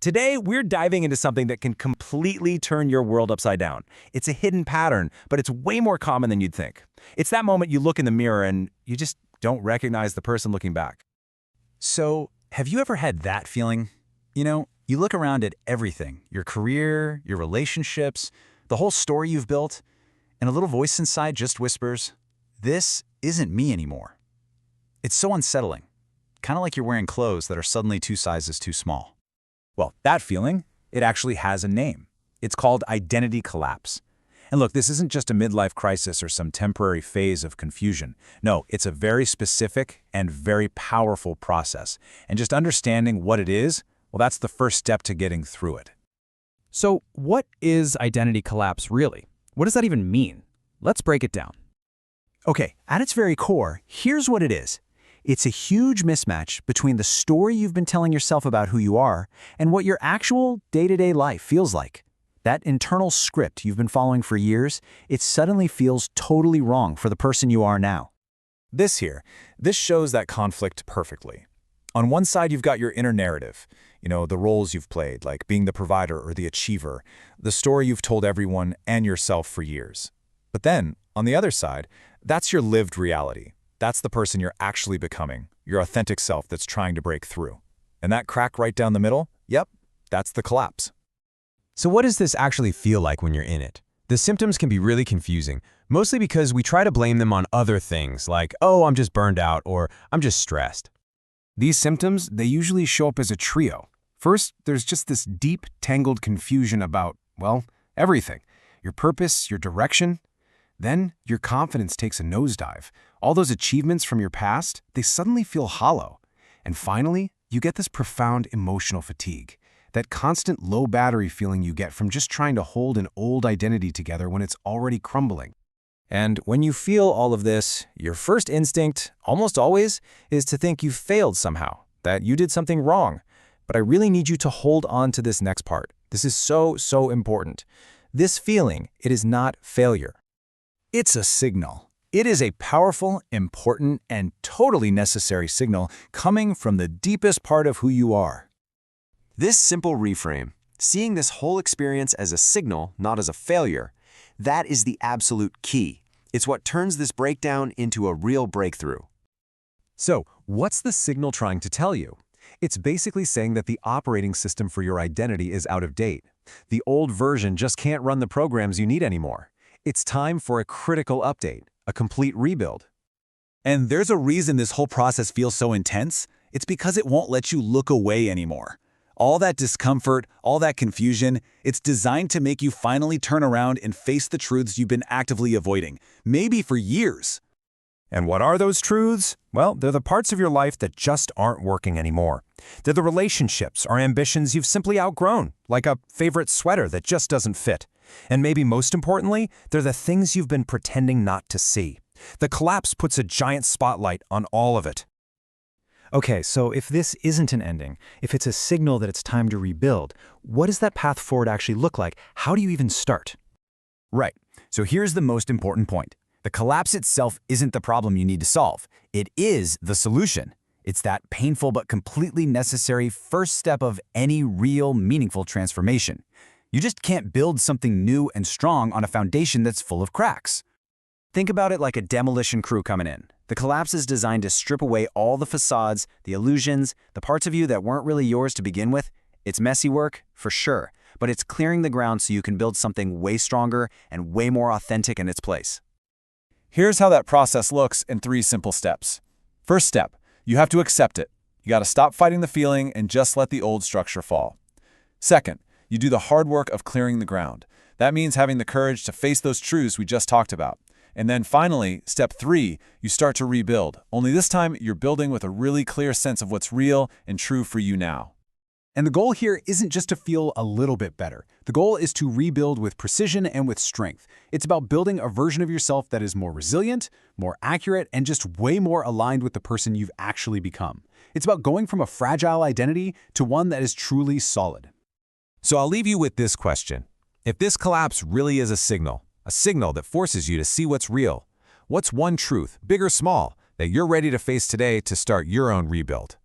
Today, we're diving into something that can completely turn your world upside down. It's a hidden pattern, but it's way more common than you'd think. It's that moment you look in the mirror and you just don't recognize the person looking back. So, have you ever had that feeling? You look around at everything, your career, your relationships, the whole story you've built, and a little voice inside just whispers, "This isn't me anymore." It's so unsettling, kind of like you're wearing clothes that are suddenly 2 sizes too small. Well, that feeling, it actually has a name. It's called identity collapse. And look, this isn't just a midlife crisis or some temporary phase of confusion. No, it's a very specific and very powerful process. And just understanding what it is, well, that's the first step to getting through it. So what is identity collapse really? What does that even mean? Let's break it down. Okay, at its very core, here's what it is. It's a huge mismatch between the story you've been telling yourself about who you are and what your actual day-to-day life feels like. That internal script you've been following for years, it suddenly feels totally wrong for the person you are now. This shows that conflict perfectly. On one side, you've got your inner narrative, the roles you've played, like being the provider or the achiever, the story you've told everyone and yourself for years. But then, on the other side, that's your lived reality. That's the person you're actually becoming, your authentic self that's trying to break through. And that crack right down the middle, yep, that's the collapse. So what does this actually feel like when you're in it? The symptoms can be really confusing, mostly because we try to blame them on other things like, oh, I'm just burned out or I'm just stressed. These symptoms, they usually show up as a trio. First, there's just this deep, tangled confusion about, well, everything. Your purpose, your direction. Then, your confidence takes a nosedive. All those achievements from your past, they suddenly feel hollow. And finally, you get this profound emotional fatigue. That constant low battery feeling you get from just trying to hold an old identity together when it's already crumbling. And when you feel all of this, your first instinct, almost always, is to think you've failed somehow, that you did something wrong. But I really need you to hold on to this next part. This is so important. This feeling, it is not failure. It's a signal. It is a powerful, important, and totally necessary signal coming from the deepest part of who you are. This simple reframe, seeing this whole experience as a signal, not as a failure, that is the absolute key. It's what turns this breakdown into a real breakthrough. So, what's the signal trying to tell you? It's basically saying that the operating system for your identity is out of date. The old version just can't run the programs you need anymore. It's time for a critical update, a complete rebuild. And there's a reason this whole process feels so intense. It's because it won't let you look away anymore. All that discomfort, all that confusion, it's designed to make you finally turn around and face the truths you've been actively avoiding, maybe for years. And what are those truths? Well, they're the parts of your life that just aren't working anymore. They're the relationships or ambitions you've simply outgrown, like a favorite sweater that just doesn't fit. And maybe most importantly, they're the things you've been pretending not to see. The collapse puts a giant spotlight on all of it. Okay, so if this isn't an ending, if it's a signal that it's time to rebuild, what does that path forward actually look like? How do you even start? Right. So here's the most important point. The collapse itself isn't the problem you need to solve. It is the solution. It's that painful but completely necessary first step of any real, meaningful transformation. You just can't build something new and strong on a foundation that's full of cracks. Think about it like a demolition crew coming in. The collapse is designed to strip away all the facades, the illusions, the parts of you that weren't really yours to begin with. It's messy work, for sure, but it's clearing the ground so you can build something way stronger and way more authentic in its place. Here's how that process looks in 3 simple steps. First step, you have to accept it. You got to stop fighting the feeling and just let the old structure fall. Second, you do the hard work of clearing the ground. That means having the courage to face those truths we just talked about. And then finally, step 3, you start to rebuild. Only this time, you're building with a really clear sense of what's real and true for you now. And the goal here isn't just to feel a little bit better. The goal is to rebuild with precision and with strength. It's about building a version of yourself that is more resilient, more accurate, and just way more aligned with the person you've actually become. It's about going from a fragile identity to one that is truly solid. So I'll leave you with this question. If this collapse really is a signal that forces you to see what's real, what's one truth, big or small, that you're ready to face today to start your own rebuild?